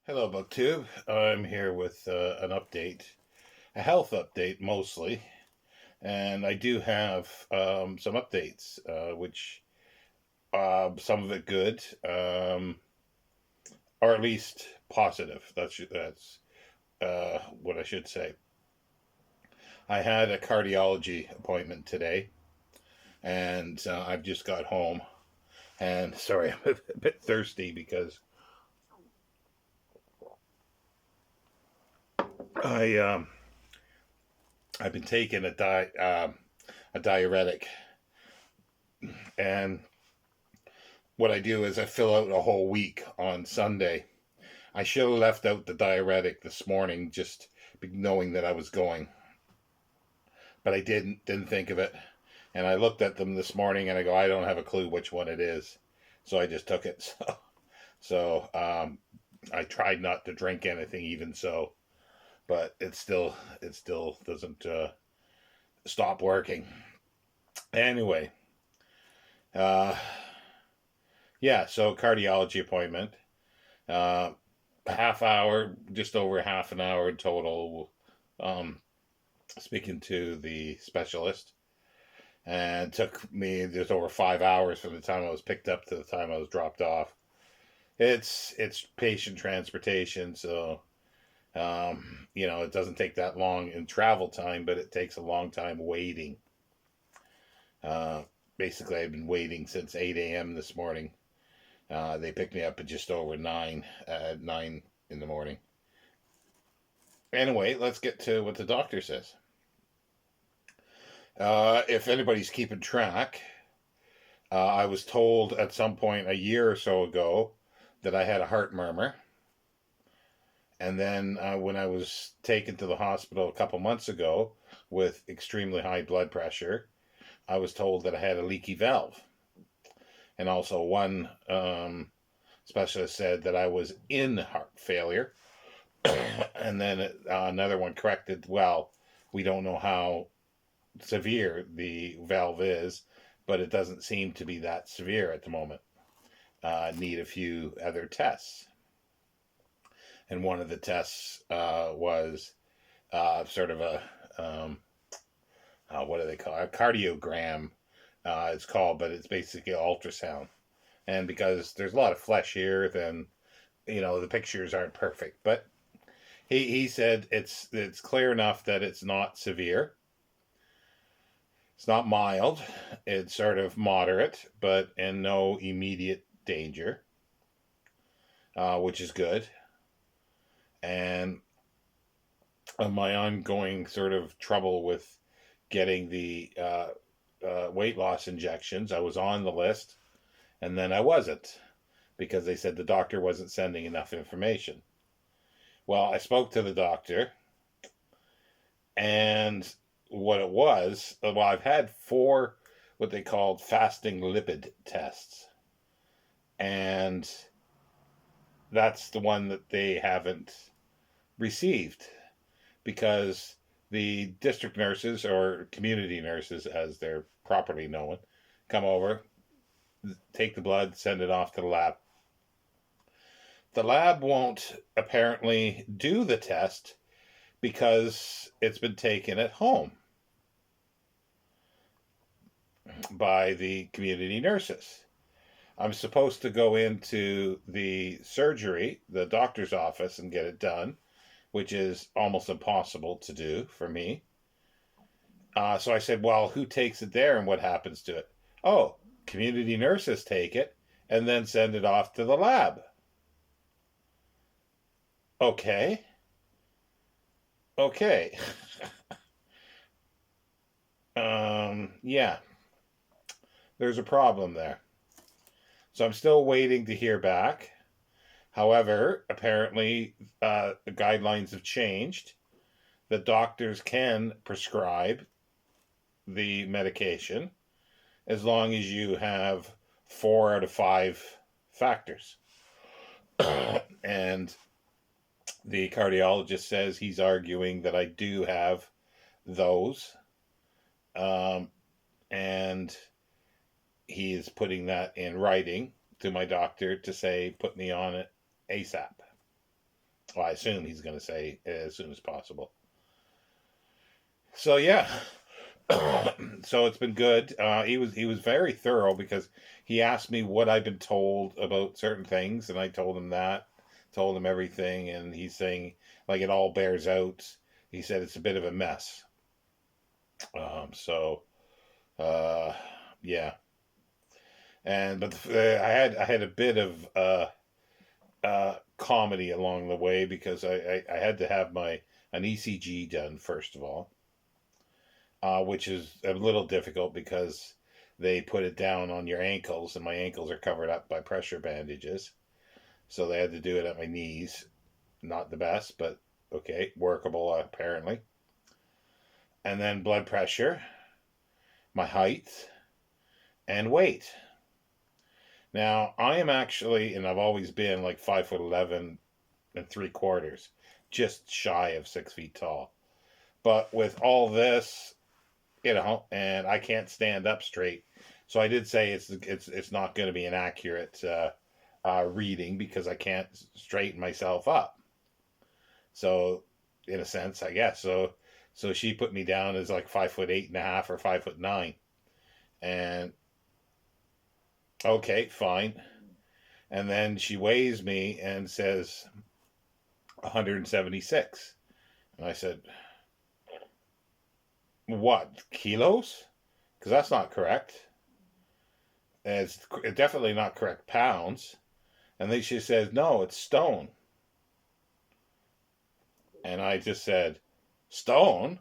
Hello, BookTube. I'm here with an update, a health update mostly, and I do have some updates, which some of it good, or at least positive. That's what I should say. I had a cardiology appointment today, and I've just got home. And sorry, I'm a bit thirsty because I I've been taking a diuretic, and what I do is I fill out a whole week on Sunday. I should have left out the diuretic this morning, just knowing that I was going, but I didn't think of it. And I looked at them this morning, and I go, I don't have a clue which one it is, so I just took it. So I tried not to drink anything, even so, but it still doesn't stop working. Anyway, uh, yeah. So cardiology appointment. Uh, Half hour, just over half an hour total, um, speaking to the specialist. And it took me just over 5 hours from the time I was picked up to the time I was dropped off. It's patient transportation, so it doesn't take that long in travel time, but it takes a long time waiting. Uh, Basically, I've been waiting since 8 a.m. this morning. They picked me up at just over 9 in the morning. Anyway, let's get to what the doctor says. If anybody's keeping track, I was told at some point a year or so ago that I had a heart murmur. And then when I was taken to the hospital a couple months ago with extremely high blood pressure, I was told that I had a leaky valve. And also, one specialist said that I was in heart failure. And then another one corrected, well, we don't know how severe the valve is, but it doesn't seem to be that severe at the moment. Need a few other tests. And one of the tests was sort of what do they call it? A cardiogram, it's called, but it's basically ultrasound. And because there's a lot of flesh here, then the pictures aren't perfect. But he said it's clear enough that it's not severe. It's not mild. It's sort of moderate, but in no immediate danger, which is good. And my ongoing sort of trouble with getting the weight loss injections, I was on the list, and then I wasn't because they said the doctor wasn't sending enough information. Well, I spoke to the doctor, and what it was, well, I've had 4 what they called fasting lipid tests, and that's the one that they haven't received because the district nurses, or community nurses as they're properly known, come over, take the blood, send it off to the lab. The lab won't apparently do the test because it's been taken at home by the community nurses. I'm supposed to go into the surgery, the doctor's office, and get it done, which is almost impossible to do for me. So I said, well, who takes it there and what happens to it? Oh, community nurses take it and then send it off to the lab. Okay. Okay. Yeah, there's a problem there. So I'm still waiting to hear back. However, apparently the guidelines have changed. The doctors can prescribe the medication as long as you have 4 out of 5 factors. And the cardiologist says he's arguing that I do have those. And he is putting that in writing to my doctor to say, put me on it ASAP. Well, I assume he's going to say as soon as possible. So yeah, so it's been good. He was very thorough because he asked me what I've been told about certain things, and I told him that, told him everything, and he's saying like it all bears out. He said it's a bit of a mess. So yeah, and but I had a bit of comedy along the way because I had to have my an ECG done first of all, which is a little difficult because they put it down on your ankles, and my ankles are covered up by pressure bandages. So they had to do it at my knees. Not the best, but okay, workable apparently. And then blood pressure, my height, and weight. Now, I am actually, and I've always been like 5'11" and 3/4, just shy of 6 feet tall. But with all this, and I can't stand up straight. So I did say it's not going to be an accurate reading because I can't straighten myself up. So in a sense, I guess so she put me down as like 5'8.5" or 5'9", and okay, fine. And then she weighs me and says 176, and I said, "What, kilos? Because that's not correct. It's definitely not correct pounds." And then she says, "No, it's stone." And I just said, "Stone?"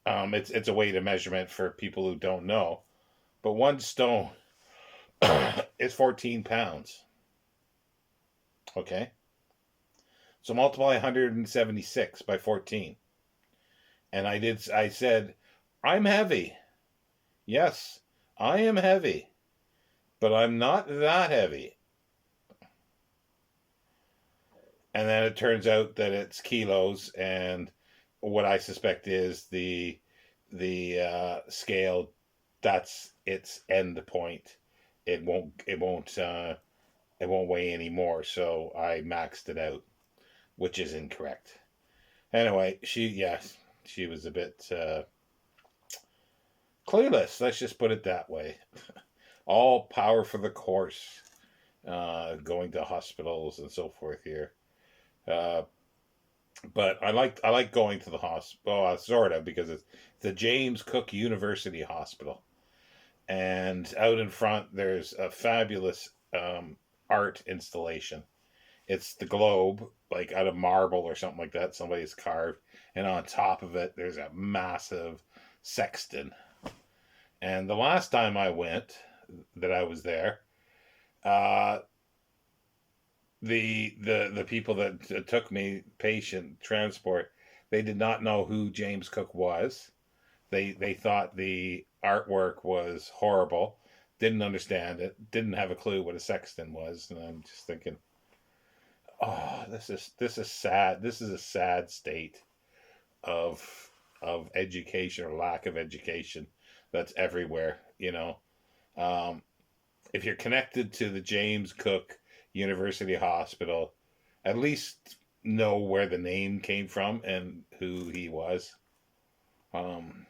It's a weight of measurement for people who don't know. But one stone is 14 pounds. Okay? So multiply 176 by 14. And I said, "I'm heavy. Yes, I am heavy. But I'm not that heavy." And then it turns out that it's kilos, and what I suspect is the scale. That's its end point. It won't weigh anymore. So I maxed it out, which is incorrect. Anyway, she was a bit clueless. Let's just put it that way. All power for the course, going to hospitals and so forth here. Uh, but I like going to the hospital, sort of, because it's the James Cook University Hospital, and out in front there's a fabulous art installation. It's the globe, like out of marble or something like that. Somebody's carved, and on top of it there's a massive sexton. And the last time I went, that I was there, uh, the people that took me, patient transport, they did not know who James Cook was. They thought the artwork was horrible, didn't understand it, didn't have a clue what a sexton was, and I'm just thinking, oh, this is sad. This is a sad state of education or lack of education that's everywhere. Um, if you're connected to the James Cook University Hospital, at least know where the name came from and who he was. Um,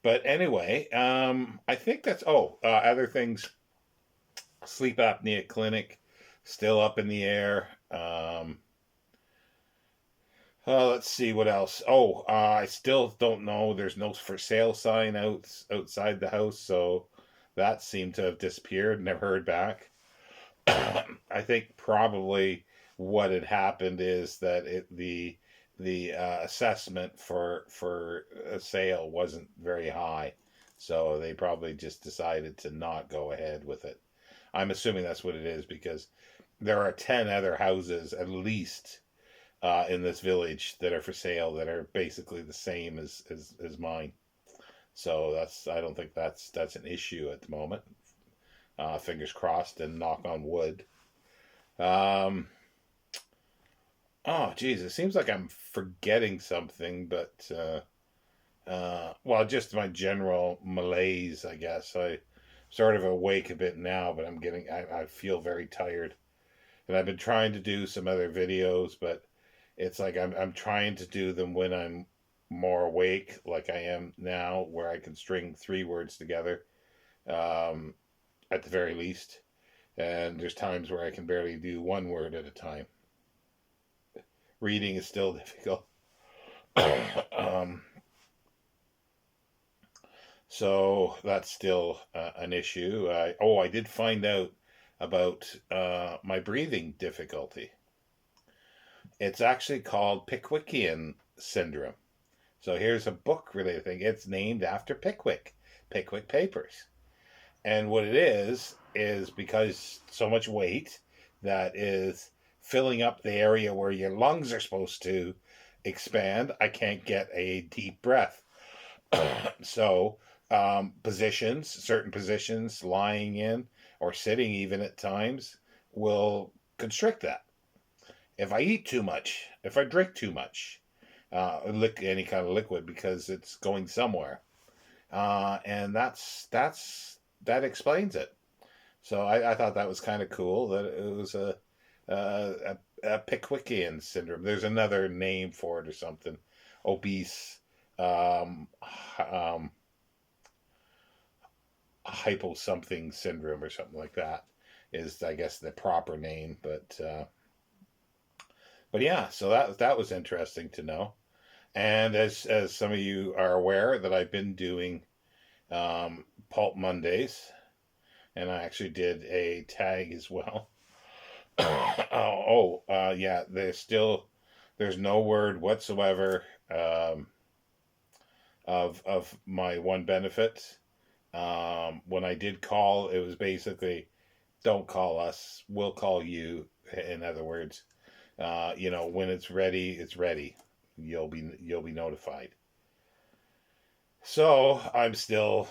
but anyway, I think that's other things. Sleep apnea clinic still up in the air. Let's see what else. I still don't know. There's no for sale sign outside the house, so that seemed to have disappeared. Never heard back. I think probably what had happened is that the assessment for a sale wasn't very high, so they probably just decided to not go ahead with it. I'm assuming that's what it is because there are 10 other houses at least in this village that are for sale that are basically the same as mine. So I don't think that's an issue at the moment. Fingers crossed and knock on wood. Um, oh, geez, it seems like I'm forgetting something, but well, just my general malaise, I guess. I sort of awake a bit now, but I feel very tired. And I've been trying to do some other videos, but it's like I'm trying to do them when I'm more awake, like I am now, where I can string 3 words together, um, at the very least. And there's times where I can barely do 1 word at a time. Reading is still difficult. um, so that's still an issue. I did find out about my breathing difficulty. It's actually called Pickwickian syndrome. So here's a book related thing. It's named after Pickwick Papers. And what it is because so much weight that is filling up the area where your lungs are supposed to expand, I can't get a deep breath. So, certain positions, lying in or sitting even at times, will constrict that. If I eat too much, if I drink too much, any kind of liquid because it's going somewhere, and that explains it. So I thought that was kind of cool that it was a Pickwickian syndrome. There's another name for it or something. Obese, um, hypo something syndrome or something like that is, I guess, the proper name. But yeah, so that was interesting to know. And as some of you are aware, that I've been doing Pulp Mondays, and I actually did a tag as well. Yeah, there's no word whatsoever, of my one benefit. When I did call, it was basically, don't call us, we'll call you. In other words, when it's ready, it's ready. You'll be notified. So I'm still,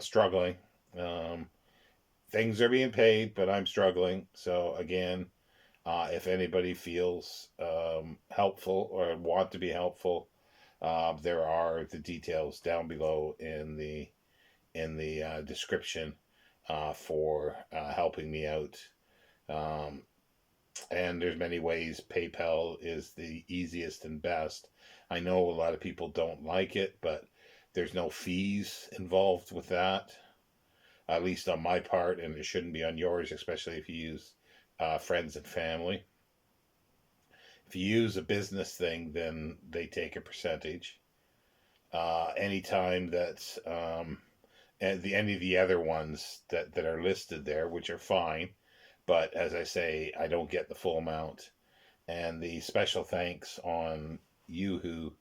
struggling. Um, Things are being paid, but I'm struggling. So again, if anybody feels helpful or want to be helpful, there are the details down below in the description for helping me out. Um, and there's many ways. PayPal is the easiest and best. I know a lot of people don't like it, but there's no fees involved with that, at least on my part, and it shouldn't be on yours, especially if you use friends and family. If you use a business thing, then they take a percentage. Anytime that and any of the other ones that are listed there, which are fine, but as I say, I don't get the full amount. And the special thanks on YooHoo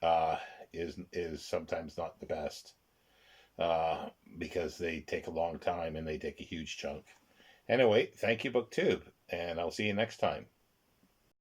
uh, is sometimes not the best, uh, because they take a long time and they take a huge chunk. Anyway, thank you, BookTube, and I'll see you next time.